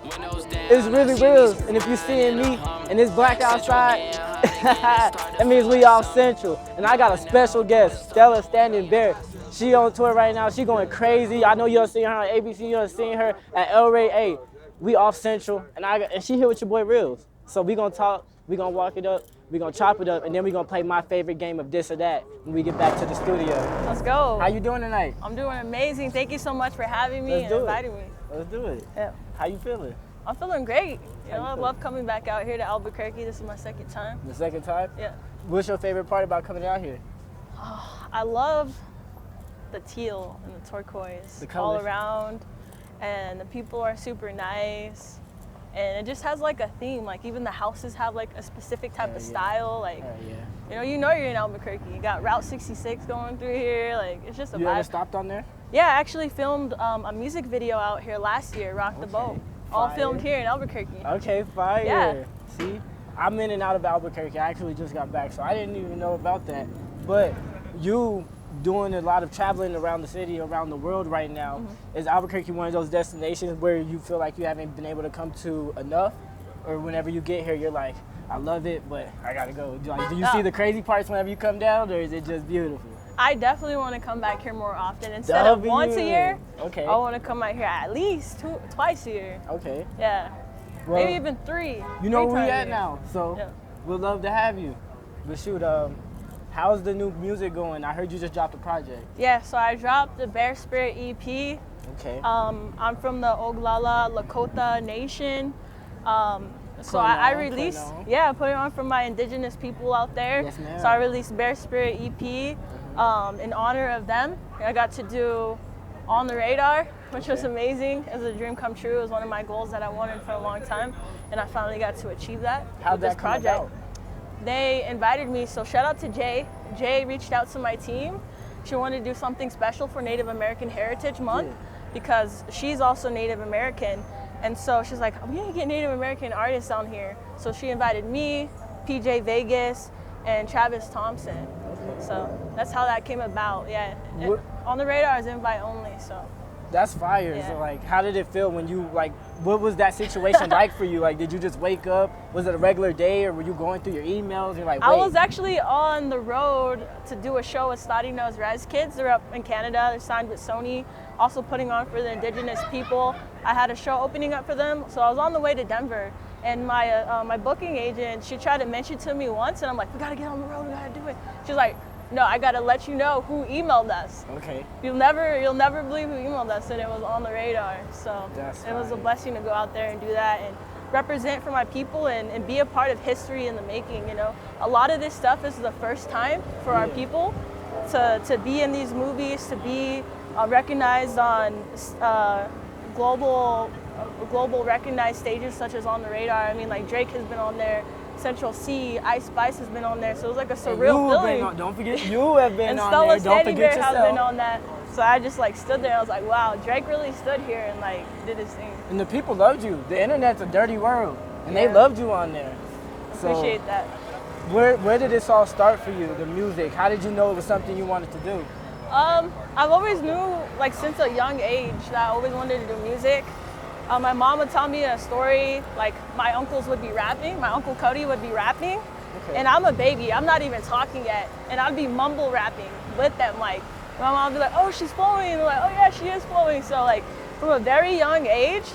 it's really real. And if you're seeing me and it's black outside, that means we off Central. And I got a special guest, Stella Standing Bear. She on tour right now. She going crazy. I know you done seen her on ABC. You done seen her at El Rey. Hey, we off Central, and she here with your boy Reels. So we gonna talk. We gonna walk it up. We gonna chop it up, and then we gonna play my favorite game of this or that when we get back to the studio. Let's go. How you doing tonight? I'm doing amazing. Thank you so much for having me and inviting me. Let's do it. Yeah. How you feeling? I'm feeling great. You know, I love coming back out here to Albuquerque. This is my second time. The second time? Yeah. What's your favorite part about coming out here? I love the teal and the turquoise all around, and the people are super nice. And it just has like a theme, like even the houses have like a specific type of style, like, you know you're in Albuquerque. You got Route 66 going through here, like it's just a vibe. You ever stopped on there? Yeah, I actually filmed a music video out here last year, Rock the Boat. All filmed here in Albuquerque. Okay, fire. Yeah. See, I'm in and out of Albuquerque. I actually just got back, so I didn't even know about that. But you doing a lot of traveling around the city, around the world right now. Is Albuquerque one of those destinations where you feel like you haven't been able to come to enough? Or whenever you get here, you're like, I love it, but I gotta go. Do you see the crazy parts whenever you come down, or is it just beautiful? I definitely want to come back here more often. Instead of once a year, I want to come out here at least twice a year. Okay. Yeah. Well, maybe even three. You know where we at now, so we'd love to have you. But shoot, how's the new music going? I heard you just dropped a project. Yeah, so I dropped the Bear Spirit EP. Okay. I'm from the Oglala Lakota Nation. So I released, put it on for my Indigenous people out there. Yes, ma'am. So I released Bear Spirit EP in honor of them. I got to do On the Radar, which was amazing. It was a dream come true. It was one of my goals that I wanted for a long time, and I finally got to achieve that. How'd that come about? They invited me, so shout out to Jay. Jay reached out to my team. She wanted to do something special for Native American Heritage Month because she's also Native American. And so she's like, we need to get Native American artists down here. So she invited me, PJ Vegas, and Travis Thompson. So that's how that came about, On the Radar is invite only, so. That's fire. Yeah. So like, how did it feel when you what was that situation like for you? Like, did you just wake up? Was it a regular day, or were you going through your emails? You're like, wait. I was actually on the road to do a show with Stadinos Res Kids. They're up in Canada. They're signed with Sony, also putting on for the Indigenous people. I had a show opening up for them, so I was on the way to Denver. And my booking agent, she tried to mention to me once, and I'm like, we gotta get on the road, we gotta do it. She's like, no, I gotta let you know who emailed us. Okay. You'll never believe who emailed us, and it was On the Radar. So it was a blessing to go out there and do that and represent for my people and be a part of history in the making. You know, a lot of this stuff is the first time for our people to be in these movies, to be recognized on global recognized stages such as On the Radar. I mean, like Drake has been on there. Central C, Ice Spice has been on there, so it was like a surreal feeling. Don't forget, you have been and on Stella there. Don't forget yourself. has been on that. So I just like stood there. I was like, wow, Drake really stood here and like did his thing. And the people loved you. The internet's a dirty world, and they loved you on there. So appreciate that. Where did this all start for you? The music. How did you know it was something you wanted to do? I've always knew, like since a young age, that I always wanted to do music. My mom would tell me a story, like my uncles would be rapping, my Uncle Cody would be rapping, and I'm a baby, I'm not even talking yet, and I'd be mumble rapping with them, like, my mom would be like, oh, she's flowing, and they're like, oh yeah, she is flowing, so like, from a very young age,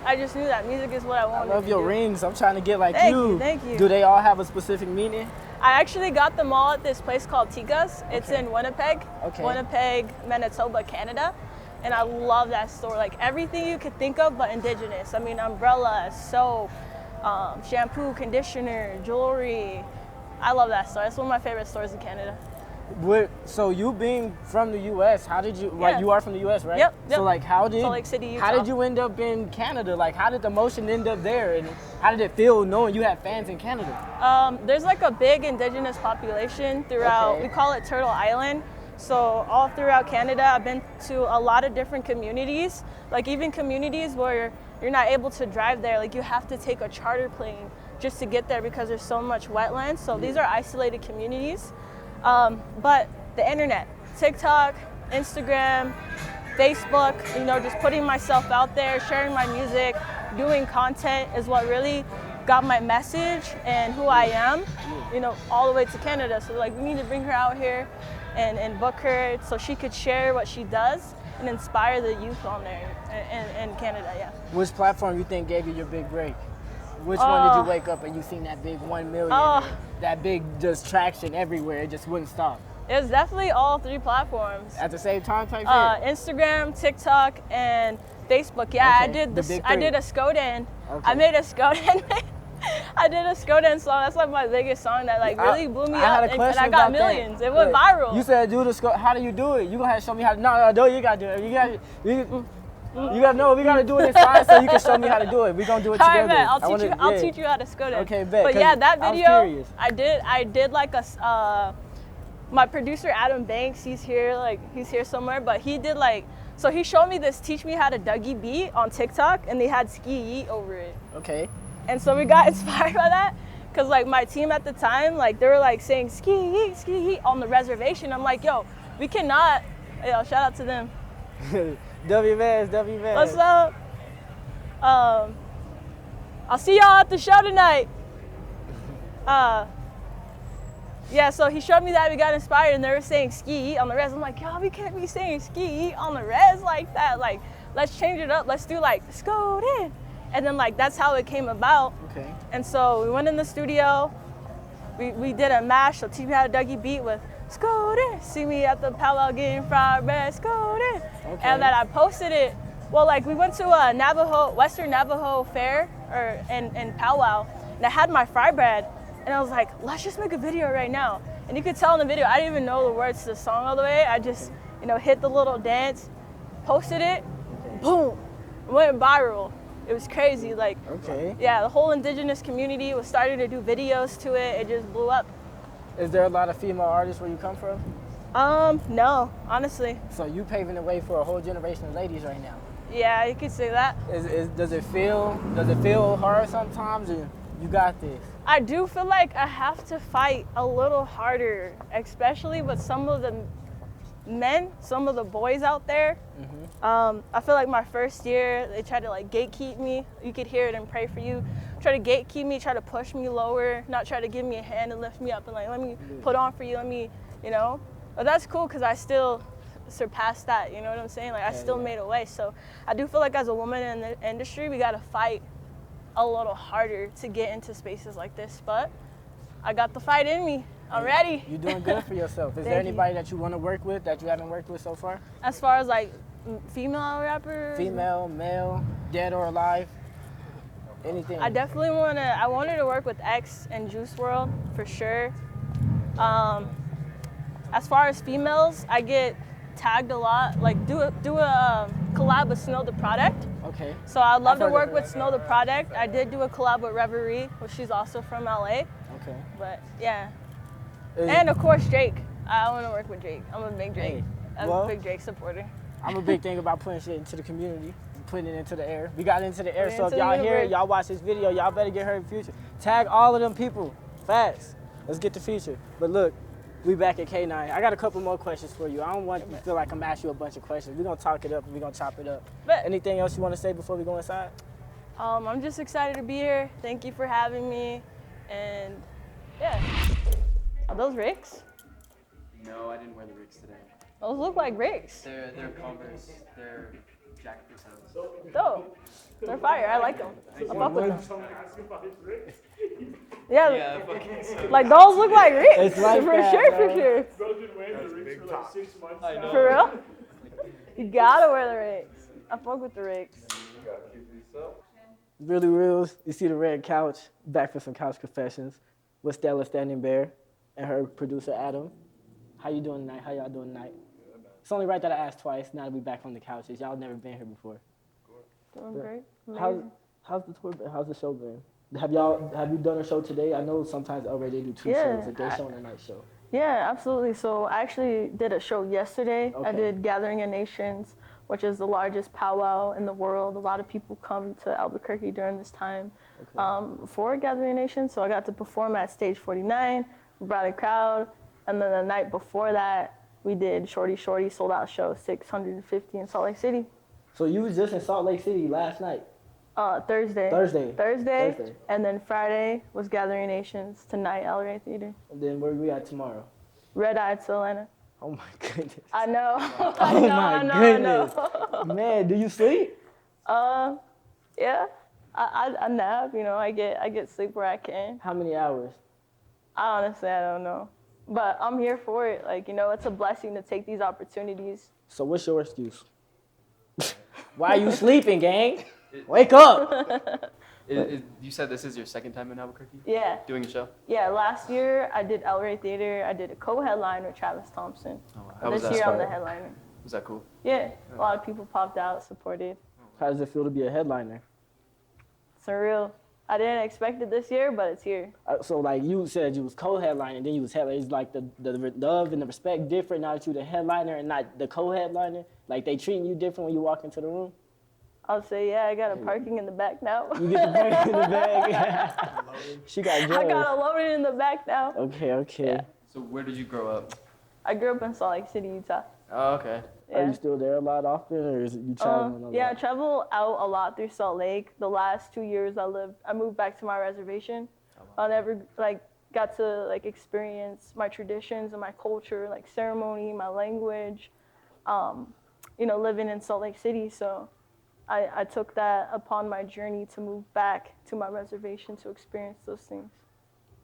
I just knew that music is what I wanted to do. I love your rings, I'm trying to get like you. Thank you. Do they all have a specific meaning? I actually got them all at this place called Tiga's. It's in Winnipeg, Winnipeg, Manitoba, Canada. And I love that store. Like everything you could think of, but Indigenous. I mean, umbrellas, soap, shampoo, conditioner, jewelry. I love that store. It's one of my favorite stores in Canada. So you being from the U.S., how did you, like you are from the U.S., right? Yep. So like how did, Salt Lake City, Utah. How did you end up in Canada? Like how did the motion end up there? And how did it feel knowing you had fans in Canada? There's like a big Indigenous population throughout, we call it Turtle Island. So all throughout Canada, I've been to a lot of different communities, like even communities where you're not able to drive there, like you have to take a charter plane just to get there because there's so much wetlands. So these are isolated communities. But the internet, TikTok, Instagram, Facebook, you know, just putting myself out there, sharing my music, doing content is what really got my message and who I am, you know, all the way to Canada. So like, we need to bring her out here and book her so she could share what she does and inspire the youth on there in Canada, yeah. Which platform you think gave you your big break? Which one did you wake up and you seen that big 1 million, that big just traction everywhere, it just wouldn't stop? It was definitely all 3 platforms. At the same time type thing? Instagram, TikTok, and Facebook. Yeah, Okay, I did the this. big I 3. did a Skoden. Okay. I made a Skoden. I did a Skoden song. That's like my biggest song that like really blew me up, and I got millions. It went viral. You said do the Skoden. How do you do it? You gonna have to show me how to. No, you gotta do it. You gotta know. We gotta do it in silence so you can show me how to do it. We gonna do it together. All right, man. I'll teach you how to Skoden. Okay, bet. But yeah, that video I did like a. My producer Adam Banx, he's here somewhere, but he did like, so he showed me this teach me how to Dougie beat on TikTok, and they had ski yeet over it. Okay. And so we got inspired by that, cause like my team at the time, like they were like saying ski yeet on the reservation. I'm like, yo, we cannot, yo, shout out to them. WVS. What's up? I'll see y'all at the show tonight. Yeah, so he showed me that, we got inspired, and they were saying ski on the res. I'm like, yo, we can't be saying ski on the res like that. Like, let's change it up. Let's do like Skoden. And then like, that's how it came about. Okay. And so we went in the studio. We did a mash, so teach me how to Dougie beat with Skoden. See me at the powwow getting fried bread, Skoden. Okay. And then I posted it. Well, like we went to a Western Navajo fair in powwow, and I had my fry bread. And I was like, let's just make a video right now. And you could tell in the video, I didn't even know the words to the song all the way. I just, you know, hit the little dance, posted it, boom, went viral. It was crazy. Like, okay. Yeah, the whole Indigenous community was starting to do videos to it. It just blew up. Is there a lot of female artists where you come from? No, honestly. So you paving the way for a whole generation of ladies right now. Yeah, you could say that. Does it feel hard sometimes, or you got this? I do feel like I have to fight a little harder, especially with some of the men, some of the boys out there. Mm-hmm. I feel like my first year, they tried to like gatekeep me. You could hear it and pray for you. Try to gatekeep me, try to push me lower, not try to give me a hand and lift me up and like, let me put on for you, let me, you know. But that's cool because I still surpassed that, you know what I'm saying? Like I still made a way. So I do feel like as a woman in the industry, we gotta fight a little harder to get into spaces like this, but I got the fight in me. I'm ready. You're doing good for yourself. Is there anybody that you want to work with that you haven't worked with so far? As far as like female rappers? Female, male, dead or alive, anything. I definitely wanted to work with X and Juice WRLD for sure. As far as females, I get tagged a lot, like do a collab with Snow the Product. Okay. So I'd love to work with Snow the Product. I did do a collab with Reverie, which she's also from LA. Okay. But yeah. And of course Drake. I want to work with Drake. I'm a big Drake. I'm a big Drake supporter. I'm a big thing about putting shit into the community, putting it into the air. We got it into the air, so if y'all hear it, y'all watch this video, y'all better get her in the future. Tag all of them people, fast. Let's get the feature. But look, we back at K9. I got a couple more questions for you. I don't want you to feel like I'm asking you a bunch of questions. We're gonna talk it up and we're gonna chop it up. But anything else you want to say before we go inside? I'm just excited to be here. Thank you for having me. And yeah. Are those Ricks? No, I didn't wear the Ricks today. Those look like Ricks. They're Converse. They're Jack Purcells. Dope. They're fire. I like them. I fuck with them. Yeah, like those look like Ricks. It's like for that, sure, bro. for sure. For real? You gotta wear the Ricks. I fuck with the Ricks. Really real. You see the red couch. Back for some couch confessions with Stella Standing Bear and her producer Adam. How you doing tonight? How y'all doing tonight? It's only right that I asked twice. Now that we back on the couches, y'all never been here before. Doing great. How's the tour been? How's the show been? Have you done a show today? I know sometimes already they do two shows, a day show and a night show. Yeah, absolutely. So I actually did a show yesterday. Okay. I did Gathering of Nations, which is the largest powwow in the world. A lot of people come to Albuquerque during this time for Gathering of Nations. So I got to perform at Stage 49, we brought a crowd. And then the night before that, we did Shorty Shorty sold out show, 650 in Salt Lake City. So you was just in Salt Lake City last night? Thursday. Thursday. Thursday. And then Friday was Gathering Nations. Tonight, El Rey Theater. And then where we at tomorrow? Red Eye to Atlanta. Oh my goodness. I know. Oh my goodness. Man, do you sleep? Yeah. I nap, you know, I get sleep where I can. How many hours? Honestly, I don't know. But I'm here for it. Like, you know, it's a blessing to take these opportunities. So what's your excuse? Why are you sleeping, gang? Wake up! You said this is your second time in Albuquerque? Yeah. Doing a show? Yeah, last year I did El Rey Theater. I did a co-headline with Travis Thompson. Oh, wow. How was This that? year I'm the headliner. Was that cool? Yeah, a lot of people popped out, supported. How does it feel to be a headliner? Surreal. I didn't expect it this year, but it's here. So like you said, you was co-headliner, then you was headliner. Is like the love and the respect different now that you the headliner and not the co-headliner? Like they treating you different when you walk into the room? I'll say, yeah, I got a parking in the back now. You get the parking in the bag. She got I drugs. got a loaded in the back now. Okay. Yeah. So where did you grow up? I grew up in Salt Lake City, Utah. Oh, okay. Yeah. Are you still there a lot often, or is it you traveling a lot? Yeah, I travel out a lot through Salt Lake. The last 2 years I moved back to my reservation. I never got to experience my traditions and my culture, like ceremony, my language, you know, living in Salt Lake City. So I took that upon my journey to move back to my reservation to experience those things.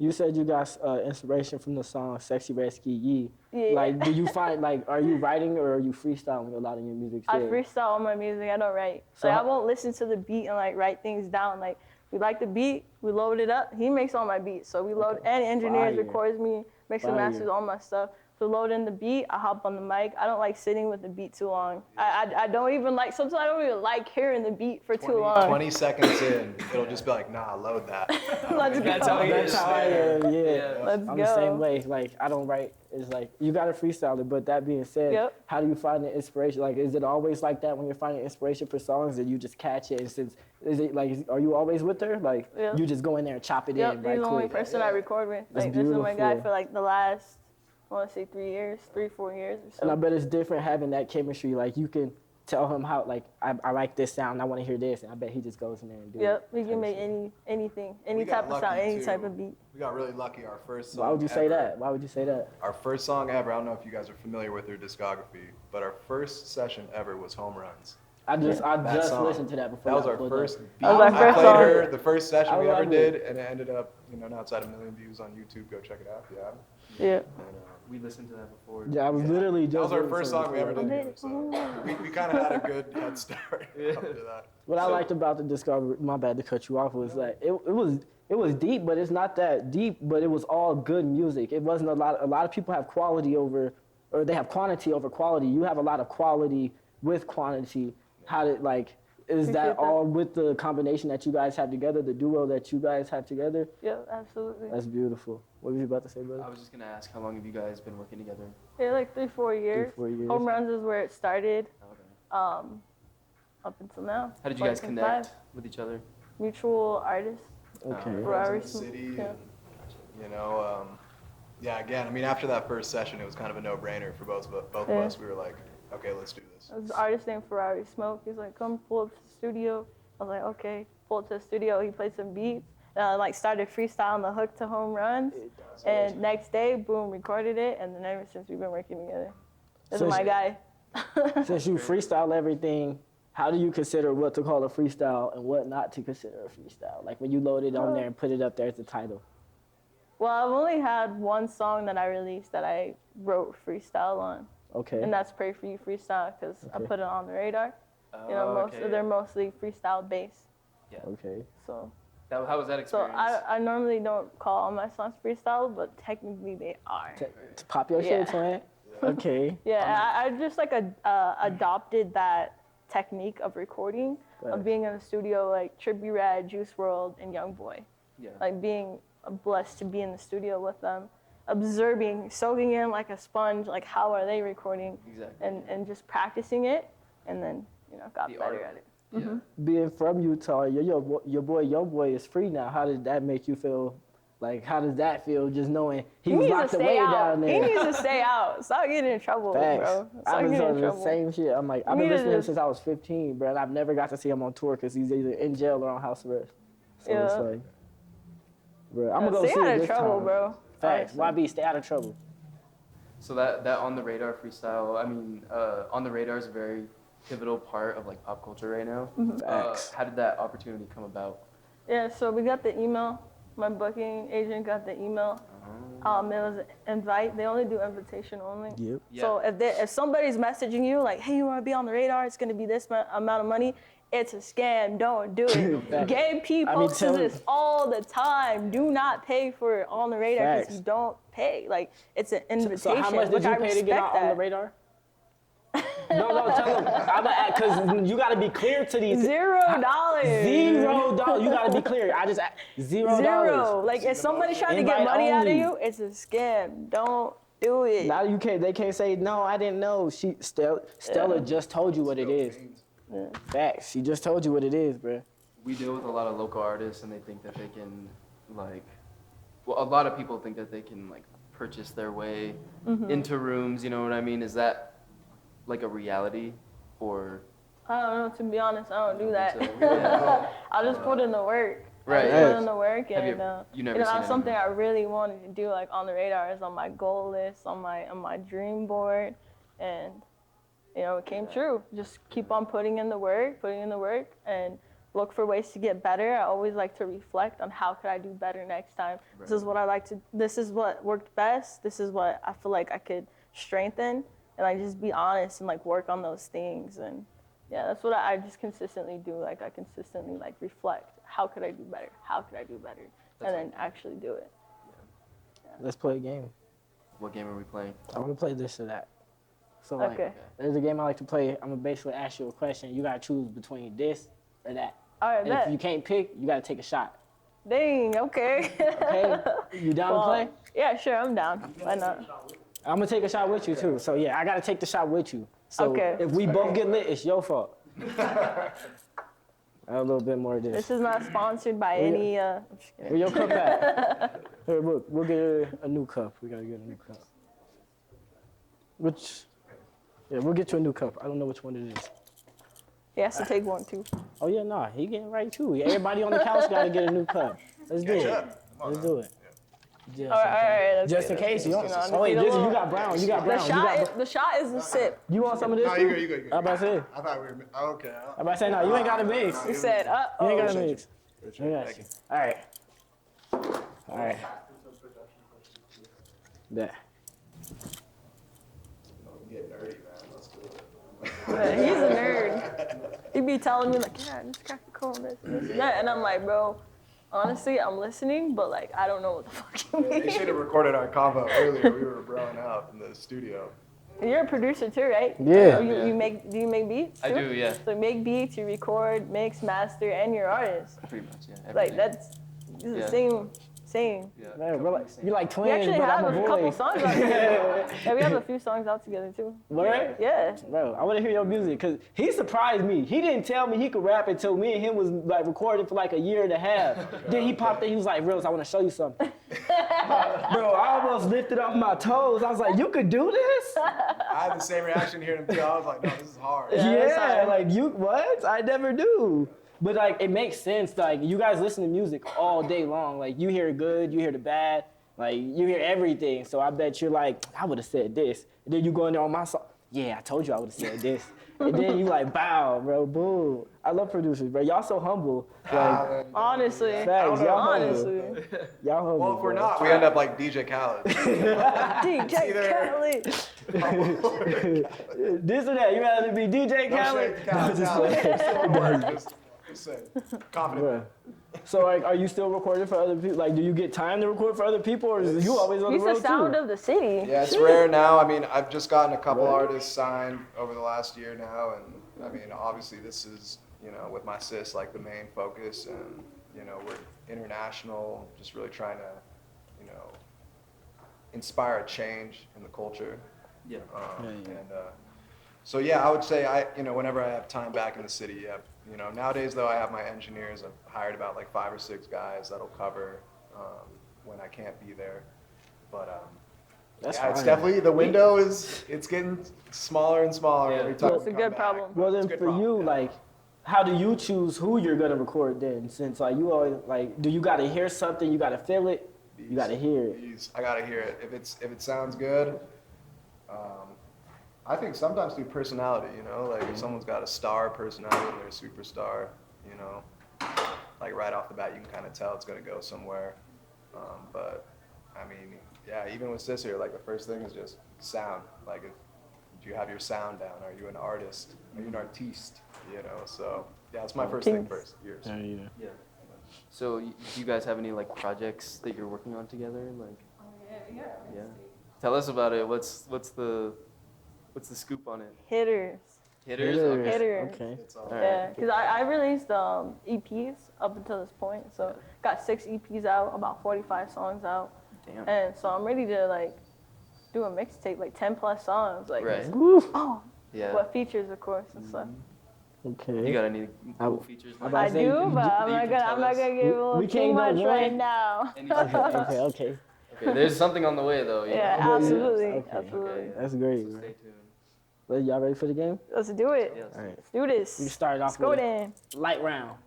You said you got inspiration from the song "Sexy Red Ski Yee." Yeah. Like, do you find are you writing or are you freestyling a lot of your music? I Too? freestyle all my music. I don't write. So I won't listen to the beat and write things down. Like, we like the beat, we load it up. He makes all my beats, so we load. And engineers, Fire. records me, makes and masters all my stuff. To load in the beat, I hop on the mic. I don't like sitting with the beat too long. I don't even like. Sometimes I don't even like hearing the beat for too long. 20 seconds in, it'll just be like, nah, load that. Let's go. That's how he is. That's how I am. Yeah. Let's I'm go. the same way. Like, I don't write. It's like you got to freestyle it. But that being said, Yep. how do you find the inspiration? Like, is it always like that when you're finding inspiration for songs that you just catch it? And since is it like, are you always with her? Like, Yeah. you just go in there and chop it Yep, in he's right the only quick. person I record with. That's This is my guy beautiful. for the last, I want to say 4 years or so. And I bet it's different having that chemistry. Like, you can tell him how, like, I like this sound, I want to hear this, and I bet he just goes in there and do it. Yep, we can make anything, any We got type of sound, lucky, any too. type of beat. We got really lucky. Our first song Why would you say ever- that? Why would you say that? Our first song ever, I don't know if you guys are familiar with their discography, but our first session ever was Home Runs. I just That song. listened to that before. That was I our pulled up. first beat. That was our I first played song. her the first session I we ever love it. did, and it ended up, now it's at 1 million views on YouTube. Go check it out if you haven't. Yeah. And, We listened to that before. Yeah, I was literally just. that was our listening first to it song we ever before. did here, so we kind of had a good head start after that. What I liked about the discovery, my bad to cut you off, was that it was deep, but it's not that deep, but it was all good music. It wasn't a lot of people have quality over, or they have quantity over quality. You have a lot of quality with quantity. How did, is Appreciate that that. all with the combination that you guys have together, the duo that you guys have together? Yeah, absolutely. That's beautiful. What were you about to say, brother? I was just going to ask, how long have you guys been working together? Yeah, 3-4 years. 4 years. Home Runs is where it started, Okay. up until now. How did you guys 2005. connect with each other? Mutual artists. Okay. Friends in Ferrari the smoke, city, yeah. and, yeah, again, I mean, after that first session, it was kind of a no-brainer for both of Yeah. us. We were like, okay, let's do this. There's an artist named Ferrari Smoke. He's like, come pull up to the studio. I was like, okay. Pull up to the studio. He played some beats. And I started freestyling the hook to Home Runs. And next day, boom, recorded it. And then ever since, we've been working together. This is Since- my guy. Since you freestyle everything, how do you consider what to call a freestyle and what not to consider a freestyle? Like when you load it on there and put it up there as the title. Well, I've only had one song that I released that I wrote freestyle on. Okay. And that's Pray For You Freestyle because I Okay. put it on the radar. You know, okay. they're mostly freestyle based. Okay. So How was that so experience? I normally don't call all my songs freestyle, but technically they are. To pop your Yeah. shit, twin? Okay. Yeah, I just adopted that technique of recording, Right. of being in the studio like Trippie Redd, Juice WRLD, and YoungBoy. Yeah. Like being blessed to be in the studio with them, observing, soaking in like a sponge, like how are they recording, Exactly. and just practicing it, and then got The better art. at it. Yeah. Being from Utah, your boy YoungBoy is free now. How did that make you feel Like, how does that feel? Just knowing he He was needs to locked stay away out. down there. He needs to stay out. Stop getting in trouble, Facts. bro. Stop I've been getting in telling the trouble. same shit. I'm like, I've You been need listening to him to since I was 15, bro, and I've never got to see him on tour because he's either in jail or on house arrest. So it's Yeah. like, bro, I'm gonna go Stay see out it of this trouble, time. bro. Facts. Honestly. YB, stay out of trouble. So that on the radar freestyle, I mean, on the radar is a very pivotal part of like pop culture right now. Facts. How did that opportunity come about? Yeah, so we got the email. My booking agent got the email. It was an invite. They only do invitation only. Yep. Yeah. So if somebody's messaging you like, hey, you want to be on the radar? It's going to be this amount of money. It's a scam. Don't do it. Facts. Gay P I mean, posts tell- this all the time. Do not pay for on the radar because Facts. you don't pay. Like, it's an invitation. So how much did which you I pay to get respect on the that. radar? No, tell him. Because you got to be clear to these. $0. $0. You got to be clear. I just $0. Zero. Like, if somebody's trying to get Invite money out of only. you, it's a scam. Don't do it. Now you can't. They can't say no. I didn't know. Stella just told you what it is. Facts. She just told you what it is, bro. We deal with a lot of local artists, and they think that they can, like, well, a lot of people think that they can, like, purchase their way into rooms. You know what I mean? Is that like a reality, or? I don't know. To be honest, I don't do that. So, yeah. I just put in the work. Right. I just put in the work, Have you- and you never that's seen something anyone? I really wanted to do. Like on the radar is on my goal list, on my dream board, and it came true. Just keep on putting in the work, and look for ways to get better. I always like to reflect on how could I do better next time. Right. This is what I like to. This is what worked best. This is what I feel like I could strengthen, and like just be honest and like work on those things. And yeah, that's what I just consistently do. Like I consistently like reflect. How could I do better? How could I do better? And then actually do it. Let's play a game. What game are we playing? I want to play this or that. So like, Okay. there's a game I like to play. I'm gonna basically ask you a question. You gotta choose between this or that. All right, And bet. if you can't pick, you gotta take a shot. Dang, okay. Okay? You down to play? Yeah, sure, I'm down. Why not? I'm gonna take a shot with you too. So yeah, I gotta take the shot with you. So Okay. if we both get lit, it's your fault. A little bit more of this. This is not sponsored by any. I'm just kidding. Where your cup at? Here, look, we'll get a new cup. We gotta get a new cup. Yeah, we'll get you a new cup. I don't know which one it is. He has to take one too. Oh yeah, nah, he getting right too. Everybody on the couch gotta get a new cup. Let's do it. Let's do it. Just, All right. That's just in good. case you don't. You know, Oh wait, defeat a this, you little- got brown. You got The brown. You got. shot, the shot is the sip. You want some of this? No, too? you good. I'm about to say. I thought we were. Okay. I'm about to say no. You ain't gotta mix. He said, You ain't gotta appreciate mix. I got you. All right. All right. That. Get nerdy, man. Let's do it. Yeah, he's a nerd. He be telling me like, yeah, just crack a cone, this, and that. And I'm like, bro, honestly, I'm listening, but like, I don't know what the fuck you They mean. should have recorded our combo earlier. We were broing out in the studio. You're a producer too, right? Yeah. Do you make beats? I too? do, yeah. So you make beats, you record, mix, master, and you're artist. Pretty much, yeah. Like everything. it's the Yeah. same. Yeah. Man, we're like, you like We twins, actually but have I'm a a couple boy. songs out together. Yeah, we have a few songs out together too. Word? Yeah. Bro, I want to hear your music because he surprised me. He didn't tell me he could rap until me and him was like recording for like a year and a half. Then he popped in. He was like, "Reels, I want to show you something." Bro, I almost lifted off my toes. I was like, "You could do this?" I had the same reaction hearing him too. I was like, no, this is hard. Yeah, that's Yeah, hard. like you what? I never do. But like it makes sense. Like you guys listen to music all day long. Like you hear good, you hear the bad, like you hear everything. So I bet you're like, I would have said this. And then you go in there on my song. Yeah, I told you I would have said this. And then you like, bow, bro, boom. I love producers, bro. Y'all so humble. Like, Honestly. facts, y'all humble. Honestly. Y'all humble. Well, if we're bro. not, we end up like DJ Khaled. DJ either- Khaled. This or that, you rather be DJ No Khaled? shade to Khaled. Just Khaled. like- Still work. Just saying. Confident. Bruh. So like, are you still recording for other people? Like, do you get time to record for other people, or is you always on He's the road the sound too? of the city. Yeah, it's rare now. I mean, I've just gotten a couple Right. artists signed over the last year now, and I mean, obviously this is, with my sis, like the main focus, and we're international, just really trying to, inspire a change in the culture. Yeah. So yeah, I would say whenever I have time back in the city, nowadays though I have my engineers. I've hired about like 5 or 6 guys that'll cover, when I can't be there. But That's yeah, it's fine. definitely the window it's getting smaller and smaller every time. It's we a come good back. problem. Well, It's then a good for problem, you, yeah. like, how do you choose who you're gonna record then? Since like you always like, do you gotta hear something? You gotta feel it. You gotta hear it. I gotta hear it. If it sounds good, I think sometimes through personality, you know, like if someone's got a star personality and they're a superstar, you know, like right off the bat you can kind of tell it's gonna go somewhere. But I mean, yeah, even with Sis here, like the first thing is just sound. Like, do you have your sound down? Are you an artist? Are you an artiste? You know, so yeah, that's my first thing first. Yours. Yeah. So, do you guys have any like projects that you're working on together? Like, yeah. Tell us about it. What's the scoop on it? Hitters. Hitters. Hitters. Okay. It's all All Yeah, right. because I released EPs up until this point. So got 6 EPs out, about 45 songs out. Damn. And so I'm ready to like do a mixtape, like 10 plus songs. Like, Right. oh, Yeah. what features, of course, and stuff. Okay. You got any cool features? I'm Like about I to say, do, but I'm you not can gonna tell us? give a We little too can't go much one? right now. any- Okay. Okay, there's something on the way though. you Yeah, know? absolutely, Okay. absolutely. Okay. That's great, So man. stay tuned. Well, y'all ready for the game? Let's do it. Yes. All right. Let's do this. We started off with Skoden. light round.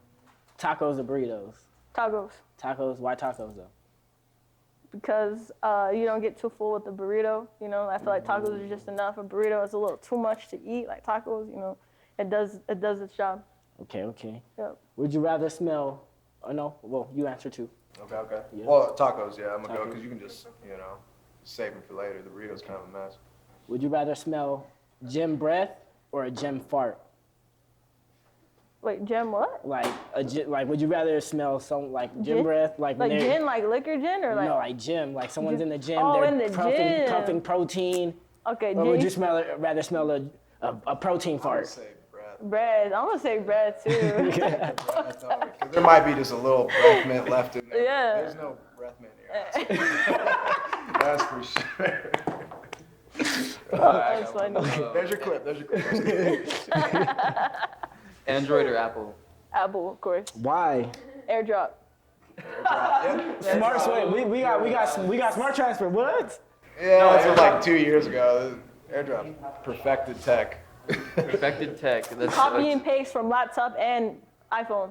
Tacos or burritos? Tacos. Tacos. Why tacos though? Because you don't get too full with the burrito. You know, I feel like tacos are just enough. A burrito is a little too much to eat. Like tacos, you know, it does its job. Okay. Yep. Would you rather smell? Oh no. Well, you answer too. Okay. Yeah. Well, tacos, yeah, I'm gonna go Tacos. because you can just, you know, save them for later. The burrito's kind of a mess. Would you rather smell gym breath or a gym fart? Wait, gin what? Like would you rather smell some like gym Gin? breath like Like when they're- gin, like liquor gin, or like? no, like gym, like someone's in the gym, Oh, they're in the gym. puffing protein. Okay, Or would you gin. rather smell a protein I would fart? say breath. Bread. I'm gonna say bread too. Because there might be just a little breath mint left in there. Yeah. There's no breath mint in your ass. That's for sure. That's funny. There's your clip. There's your clip. Android or Apple? Apple, of course. Why? AirDrop. Smart sway. We got smart transfer. What? Yeah, that's like 2 years ago. AirDrop perfected tech. Perfected tech. That's Copy and paste from laptop and iPhone.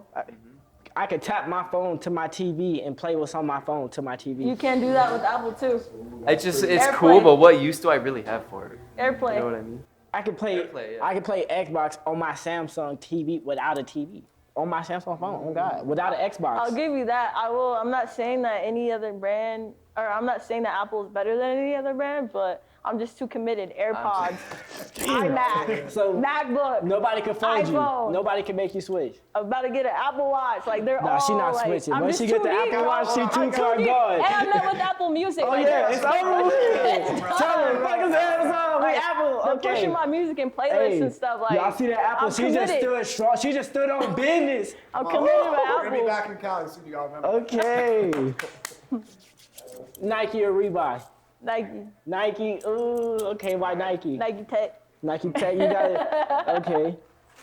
I could tap my phone to my TV and play what's on my phone to my TV. You can do that with Apple too. it's Airplane. cool, but what use do I really have for it? AirPlay. You know what I mean? I could play. AirPlay, yeah. I could play Xbox on my Samsung TV without a TV. On my Samsung phone. Oh God, without an Xbox. I'll give you that. I will. I'm not saying that any other brand, or I'm not saying that Apple is better than any other brand, but I'm just too committed. AirPods, iMac, So MacBook. nobody can fold you. iPhone. Nobody can make you switch. I'm about to get an Apple Watch. Like they're Nah, all she not like, switching. I'm Once just she get too the deep, Apple bro. Watch, she I'm too deep. far gone. And I'm not with Apple Music. Oh like, yeah, they're- it's over. Tell her, fuck his Amazon, we Apple. They're Okay. pushing my music and playlists and stuff. Like y'all see that Apple? I'm She just committed. stood strong. She just stood on business. I'm committed with We're gonna be Apple. back in Cali soon. You all remember? Okay. Nike or Reebok? Nike, Nike. Ooh, okay. Why Nike? Nike Tech. Nike Tech. You got it. Okay.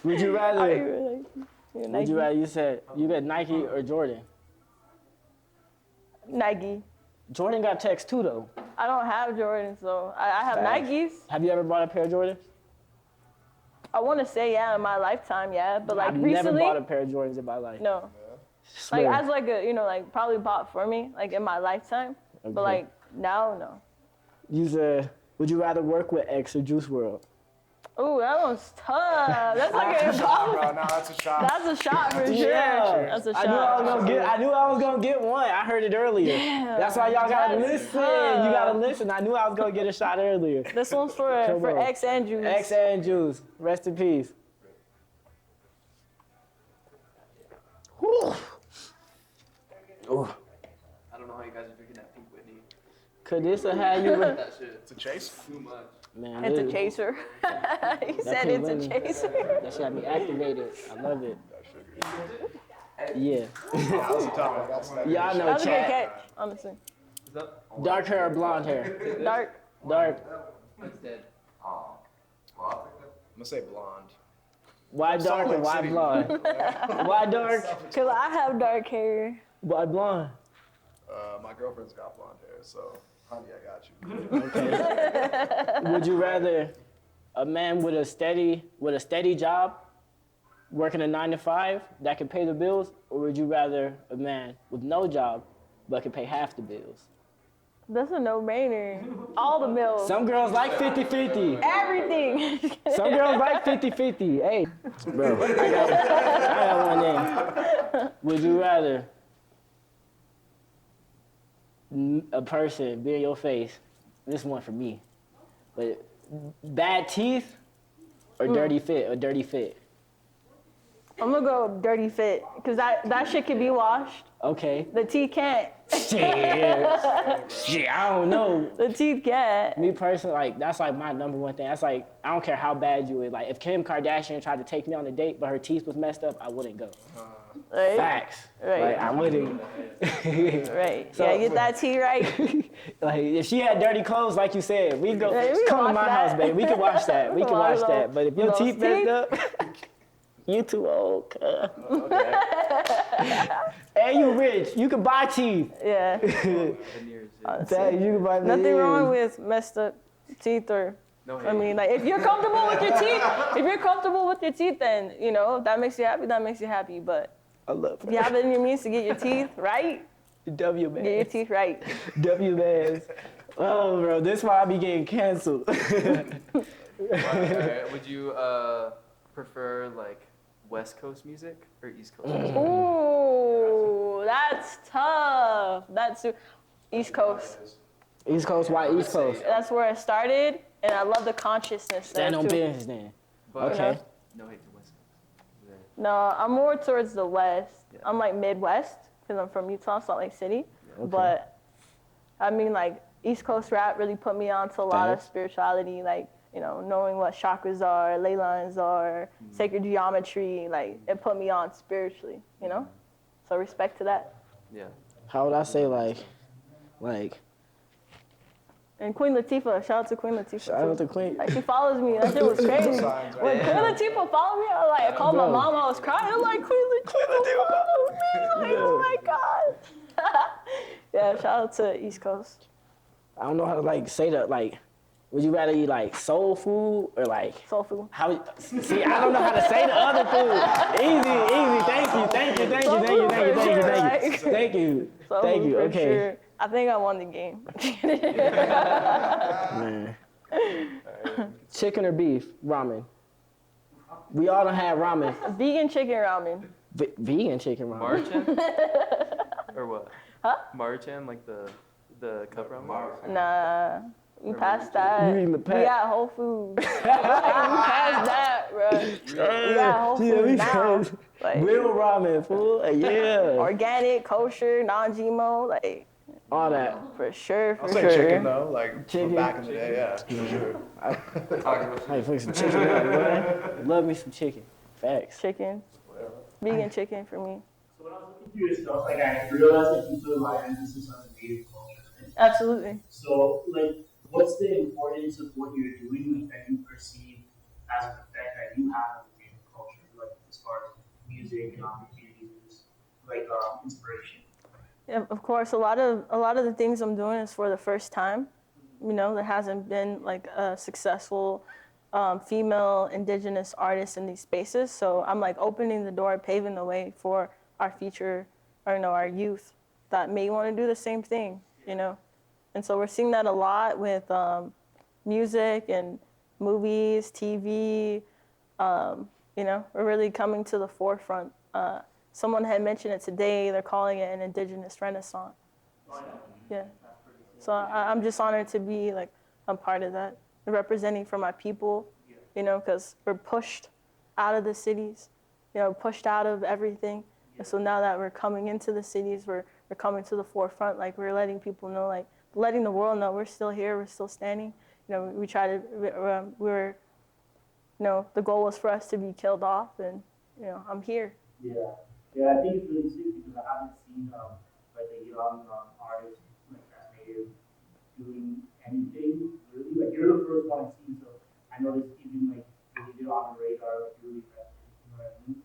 Would you rather? Would you rather? You said you got Nike or Jordan. Nike. Jordan got Techs too though. I don't have Jordans, so I have Facts. Nikes. Have you ever bought a pair of Jordans? I want to say yeah in my lifetime, yeah, but like I've recently, never bought a pair of Jordans in my life. no. Swear. Like as like a like probably bought for me like in my lifetime, but Okay. like now no. You said, would you rather work with X or Juice WRLD? Ooh, that one's tough. That's like a Bro, no, that's a shot. That's a shot for sure. Yeah. That's a I shot. knew I was gonna get one. I heard it earlier. Damn, That's why y'all gotta that's listen. tough. You gotta listen. I knew I was gonna get a shot earlier. This one's for Come on. X and Juice. X and Juice. Rest in peace. Whew. Ooh. I don't know how you guys are drinking that Pink Whitney. Could this have had you? That shit. It's a chase. Too much. Man, It's a this- chaser. He said Pink it's a Whitney. chaser. That shit had me activated. I love it. Yeah. That was a tough one. That's that. Y'all know That was a good chat. catch, honestly. Is that? Dark hair or blonde hair? Dark. Dark. It's dead. I'm gonna say blonde. Why dark and Salt why Lake City. blonde? Why dark? Cause I have dark hair. Why blonde? My girlfriend's got blonde hair, so honey, I got you. Okay. Would you rather a man with a steady job, working a 9 to 5 that can pay the bills, or would you rather a man with no job but can pay half the bills? That's a no-brainer. All the bills. Some girls like 50-50. Everything. Some girls like 50-50. Hey, bro, I got one in. Would you rather a person be in your face? This one for me, but bad teeth or dirty fit? I'm gonna go dirty fit, because that shit can be washed. Okay. The teeth can't. Shit, I don't know. The teeth can't. Me personally, like, that's like my number one thing. That's like, I don't care how bad you is. Like, if Kim Kardashian tried to take me on a date, but her teeth was messed up, I wouldn't go. Right? Facts. Right. Like, I wouldn't. Right. So, yeah, get that teeth right. Like, if she had dirty clothes, like you said, we go, Yeah, we come to watch my that. house, babe. We can watch that. We can watch that. But if your Those teeth messed teeth? up, you too old, cuz. And you rich. You can buy teeth. Yeah. Veneers, yeah. Dang, you can buy Nothing veneers. wrong with messed up teeth or. No I hate. mean, like, if you're comfortable with your teeth, then, you know, if that makes you happy, that makes you happy. But I love if you have it in your means to get your teeth right, W man. get your teeth right. W man. Oh, bro, this why I be getting canceled. Would you prefer like West Coast music or East Coast music? Ooh, that's tough. That's East Coast. East Coast, why East Coast? That's where it started, and I love the consciousness Stand there on too. business then. But Okay. no hate to West Coast. Yeah. No, I'm more towards the West. Yeah. I'm like Midwest because I'm from Utah, Salt Lake City. But I mean, like, East Coast rap really put me on to a lot of Thanks. spirituality, like, you know, knowing what chakras are, ley lines are, sacred geometry. Like, it put me on spiritually, you know. So respect to that. Yeah. How would I say like And Queen Latifah, shout out to Queen Latifah. shout out too. to Queen. Like, she follows me. That shit was crazy. Signs, right? When Queen Latifah followed me, I called my Bro. mom. I was crying. I'm like, Queen Latifah followed me. Like, oh my God. Yeah, shout out to East Coast. I don't know how to like say that. Like, would you rather eat like soul food or like Soul food. how? See, I don't know how to say the other food. Easy. Thank you. Soul Thank food you. for Okay. sure. I think I won the game. Man. Chicken or beef? Ramen. We all done had ramen. Vegan chicken ramen. Vegan chicken ramen. Marchan? Or what? Huh? Marchan, like the cup ramen? Nah, we passed that. You eating the We pack? got Whole Foods. We passed that, bro. We got Whole Yeah, Foods we now. got Like, real ramen, fool. Yeah. organic, kosher, non-GMO, like, All that. for sure, I'll for say sure. chicken though, like Chicken. from back in the day, yeah, for sure. Hey, fuck some chicken up, boy. Love me some chicken. Facts. Chicken. Vegan chicken for me. So when I was looking through your stuff, like I realized that you put a lot of emphasis on the native culture. Right? Absolutely. So, like, what's the importance of what you're doing, like, that you perceive as an effect that you have on the native culture, like as far as music and opportunities, like inspiration? Yeah, of course, a lot of the things I'm doing is for the first time. You know, there hasn't been like a successful female Indigenous artist in these spaces. So I'm like opening the door, paving the way for our future, or our youth that may want to do the same thing. You know, and so we're seeing that a lot with music and movies, TV. You know, we're really coming to the forefront. Someone had mentioned it today. They're calling it an Indigenous Renaissance. Yeah. So I'm just honored to be like a part of that, representing for my people, you know, because we're pushed out of the cities, you know, pushed out of everything. And so now that we're coming into the cities, we're coming to the forefront, like we're letting people know, like letting the world know we're still here, we're still standing. You know, we try to, we're, you know, the goal was for us to be killed off, and, you know, I'm here. Yeah, yeah, I think it's really sick because I haven't seen like a young artist like that's native doing anything really. Like you're the first one I've seen, so I noticed even like when you're on the radar, like you're really festive, you know what I mean?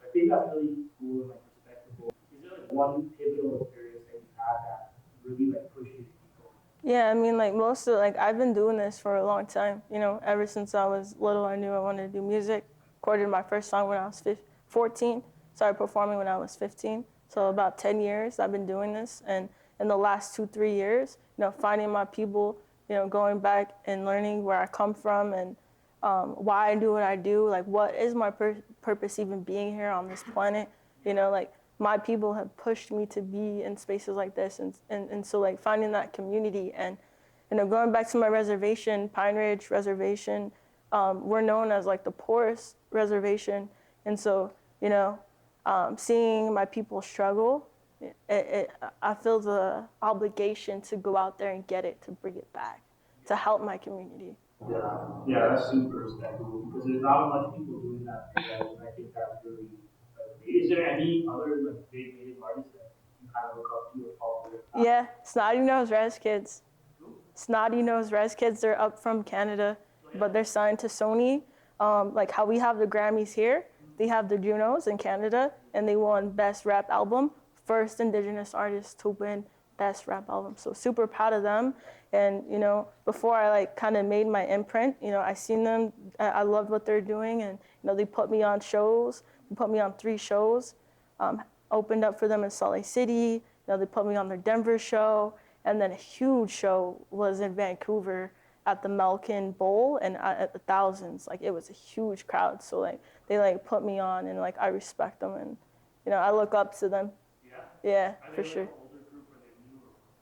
I think that's really cool and like respectable. Is there like one pivotal experience that you have that really like pushes people? Yeah, I mean, like most of, like I've been doing this for a long time. You know, ever since I was little, I knew I wanted to do music. Recorded my first song when I was 14. Started performing when I was 15. So about 10 years I've been doing this, and in the last 2-3 years, you know, finding my people, you know, going back and learning where I come from and why I do what I do, like what is my purpose even being here on this planet, you know, like my people have pushed me to be in spaces like this, and so like finding that community and, you know, going back to my reservation, Pine Ridge Reservation, we're known as like the poorest reservation, and so, you know, seeing my people struggle, I feel the obligation to go out there and get it, to bring it back, to help my community. Yeah, that's super respectable because there's not much people doing that. And I think that's really. Is there any other like big native artists that you kind of look up to or follow? Yeah, Snotty Nose Res Kids. Snotty Nose Res Kids, they're up from Canada, but they're signed to Sony. Like how we have the Grammys here, they have the Junos in Canada, and they won Best Rap Album, first Indigenous artist to win Best Rap Album. So super proud of them. And, you know, before I like kind of made my imprint, you know, I seen them, I loved what they're doing, and, you know, they put me on shows. They put me on 3 shows, opened up for them in Salt Lake City. You know, they put me on their Denver show, and then a huge show was in Vancouver at the Melkin Bowl, and at the thousands. Like, it was a huge crowd. So like they like put me on, and like I respect them, and, you know, I look up to them. Yeah, for sure.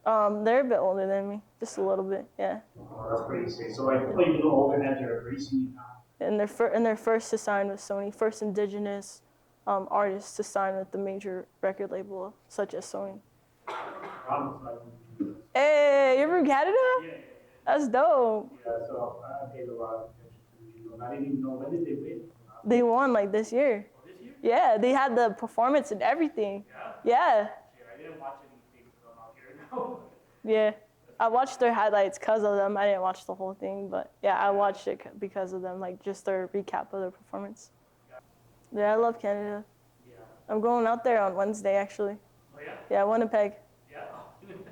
They're a bit older than me, just a little bit. Yeah. Oh, that's pretty sick. So like, oh, you know, older heads are pretty sweet now. And they're first to sign with Sony, first Indigenous artists to sign with the major record label such as Sony. Hey, you're from Canada? Yeah. That's dope. Yeah, so I paid a lot of attention to the Junos. I didn't even know, when did they win? They won like this year. Oh, this year? Yeah, they had the performance and everything. Yeah? Yeah. Shit, I didn't watch anything from out here now. Yeah. I watched their highlights because of them. I didn't watch the whole thing, but yeah, I watched it because of them, like just their recap of their performance. Yeah, I love Canada. Yeah. I'm going out there on Wednesday, actually. Oh, yeah? Yeah, Winnipeg. Yeah.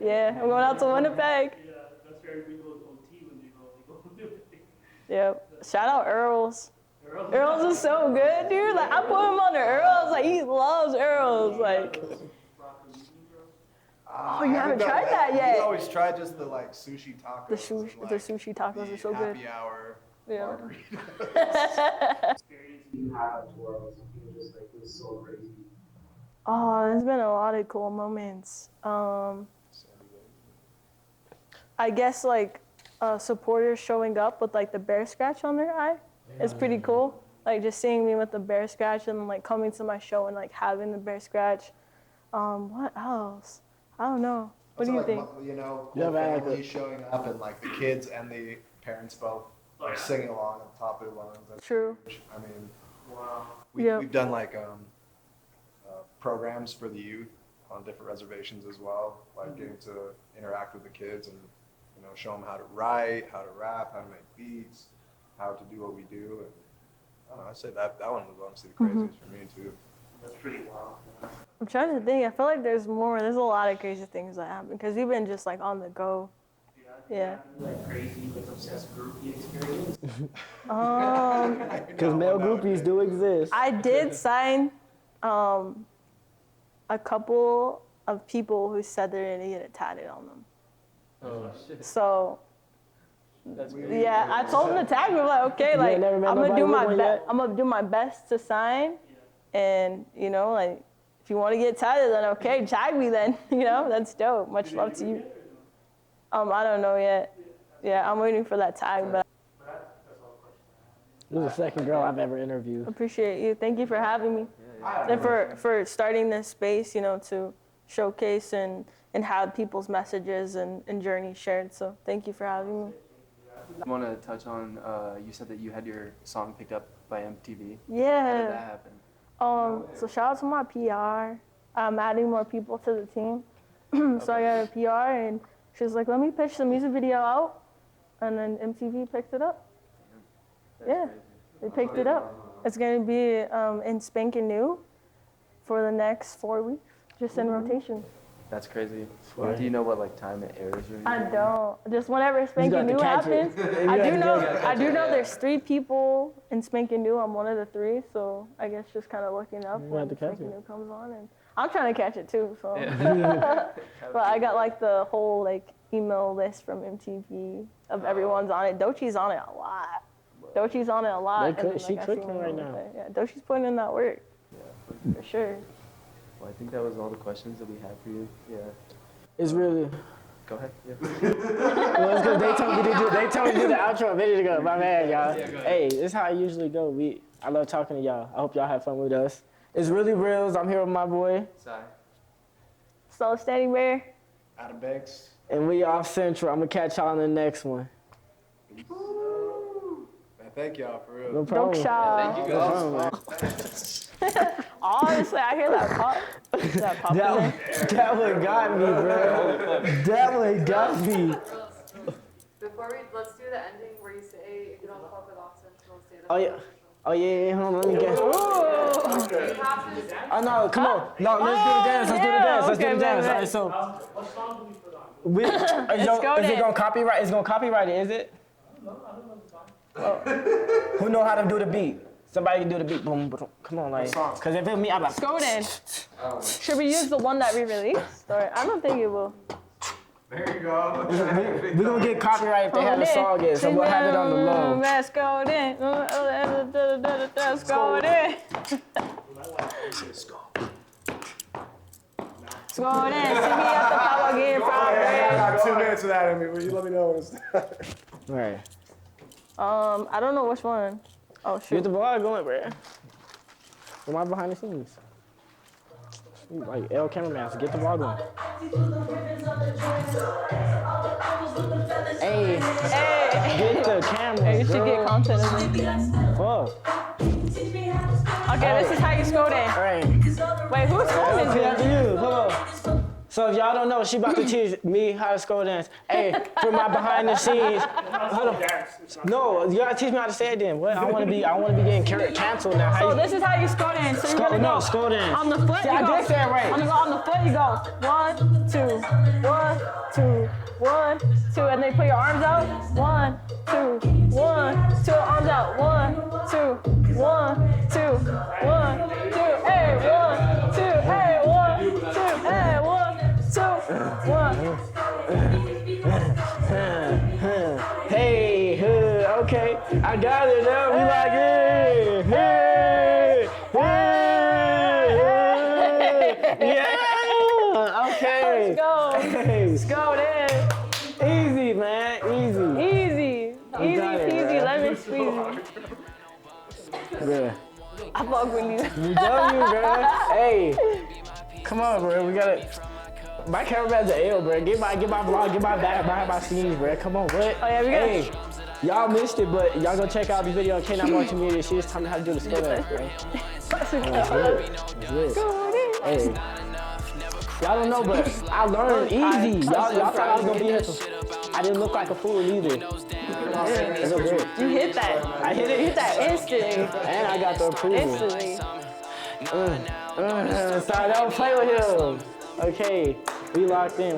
Yeah, I'm going out to Winnipeg. Yeah, that's where everybody goes OT when they go Winnipeg. Yeah. Shout out Earls. Earls is so good, dude. Like, I put him on the Earls. Like, he loves Earls. Like, oh, you haven't tried that yet? We always try just the like sushi tacos. the sushi tacos are so good. Happy hour Yeah. margarita. Experience you had on tour was something just like, it was so crazy. Oh, there's been a lot of cool moments. I guess like supporters showing up with like the bear scratch on their eye. It's pretty cool. Like just seeing me with the bear scratch and like coming to my show and like having the bear scratch. What else? I don't know. What do you think? You know, Yeah, whole man, family showing up and like the kids and the parents both like singing along at the top of their lungs. That's True. huge. I mean, Wow. we've done like programs for the youth on different reservations as well, like getting to interact with the kids and, you know, show them how to write, how to rap, how to make beats, how to do what we do. And I don't know, I'd say that one was honestly the craziest for me too. That's pretty wild. I'm trying to think. I feel like there's more. There's a lot of crazy things that happen because we've been just like on the go. Yeah. Like crazy, like obsessed groupie experience. Because male groupies do exist. I did sign a couple of people who said they're gonna get it tatted on them. Oh shit. So That's crazy. yeah, I told them to tag me. I'm like, okay, You like ain't never met I'm gonna nobody do with my one best. yet? I'm gonna do my best to sign, and you know, like if you want to get tatted, then okay, tag me then. You know, that's dope. Much love to you. I don't know yet. Yeah, I'm waiting for that tag, but This is the second girl I've ever interviewed. I appreciate you. Thank you for having me. And for starting this space, you know, to showcase and have people's messages and journeys shared. So thank you for having me. I want to touch on, you said that you had your song picked up by MTV. How did Yeah. that happen? So shout out to my PR. I'm adding more people to the team. So I got a PR and she was like, let me pitch the music video out. And then MTV picked it up. That's Yeah. crazy. They picked it up. It's gonna be in Spankin' New for the next 4 weeks, just in rotation. That's crazy. Do you know what like time it airs or anything? I don't. Just whenever got Spanking to New catch it. happens, You I got do to know. catch it. I do know there's 3 people in Spanking New. I'm one of the 3, so I guess just kind of looking up You when got to catch Spanking it. New comes on, and I'm trying to catch it too. So, Yeah. but I got like the whole like email list from MTV of everyone's on it. Dochi's on it a lot. Dochi's on it a lot. They cook- and then, she I see cooking him right with now. it. Yeah, Dochi's putting in that work for sure. Well, I think that was all the questions that we had for you. Yeah. It's really. Go ahead. Yeah. Well, it's 'cause they told me to do the outro a minute ago. My man, y'all. Hey, this is how I usually go. I love talking to y'all. I hope y'all have fun with us. It's really reals. I'm here with my boy, Sai. So Standing Bear. Adam Banx. and we off Central. I'm gonna catch y'all in the next one. Man, thank y'all for real. No problem. Dope shot. Thank you No guys. problem, man. Honestly, I hear that pop. That pop. in there. That one got me, bro. That one got me. Let's do the ending where you say, if you don't fuck with off Central, stay the Oh yeah. Oh yeah. Hold on. Let me get. You have to. Oh no. Come on. No. Let's do the dance. Let's do the dance. Let's do okay, the dance. man. All right, so. What song do we put on? Is Skoden. it gonna copyright? It's gonna copyright it, is it? Who know how to do the beat? Somebody can do the beat. Boom, boom. Come on, like. Cause if it's me, I'm like. Skoden. Should we use the one that we released? Or I don't think it will. There you go. We gonna get copyright if they have the song in, so we'll have it on the low. Let's go in. Let's go in. Let's go in. See me at the power game I Friday. got 2 minutes of that in me. Will you let me know when it's Right. I don't know which one. Oh Get shoot. the ball going, bro. Am I behind the scenes? Like L cameraman, so get the ball going. Hey, Hey. get the camera. Hey, you should get content of it. Fuck. Okay, this is how you Skoden. All right. Wait, who's Skoden? Okay, after you. Come on. So if y'all don't know, she about to teach me how to Skoden dance. Hey, for my behind the scenes. Hold on. No, you gotta teach me how to say it then. What? I wanna be getting canceled now. How So you? this is how you Skoden. So you gotta No, go Skoden. on the foot. See, you I go. did say it right. On the foot, you go 1, 2, 1, 2, 1, 2, and then you put your arms out. 1, 2, 1, 2, arms out. 1, 2, 1, 2, 1, 2. Hey, 1, 2. Hey, 1, 2. Hey, 1, 2, 1. Hey, okay, I got it now. We like it. Hey, yeah. Okay. Let's go. Hey, Let's go there. easy, man. Easy. Easy. Easy got it, peasy, man. lemon squeezy. Bruh. I fuck with you. We love you, bro. Hey, come on, bro. We gotta. My cameraman's an L, bro. Get my vlog, get my back behind my scenes, bro. Come on, what? Oh, yeah, we got Hey, y'all missed it, but y'all go check out the video on K9 Multimedia. She just taught me how to do the skill dance, bro. That's it. Hey. Y'all don't know, but I learned easy. Y'all thought I was gonna be here. I didn't look like a fool either. It's so great. You hit that. I hit it. Hit that instantly. And I got the approval. Instantly. Sorry, don't play with him. Okay, we locked in.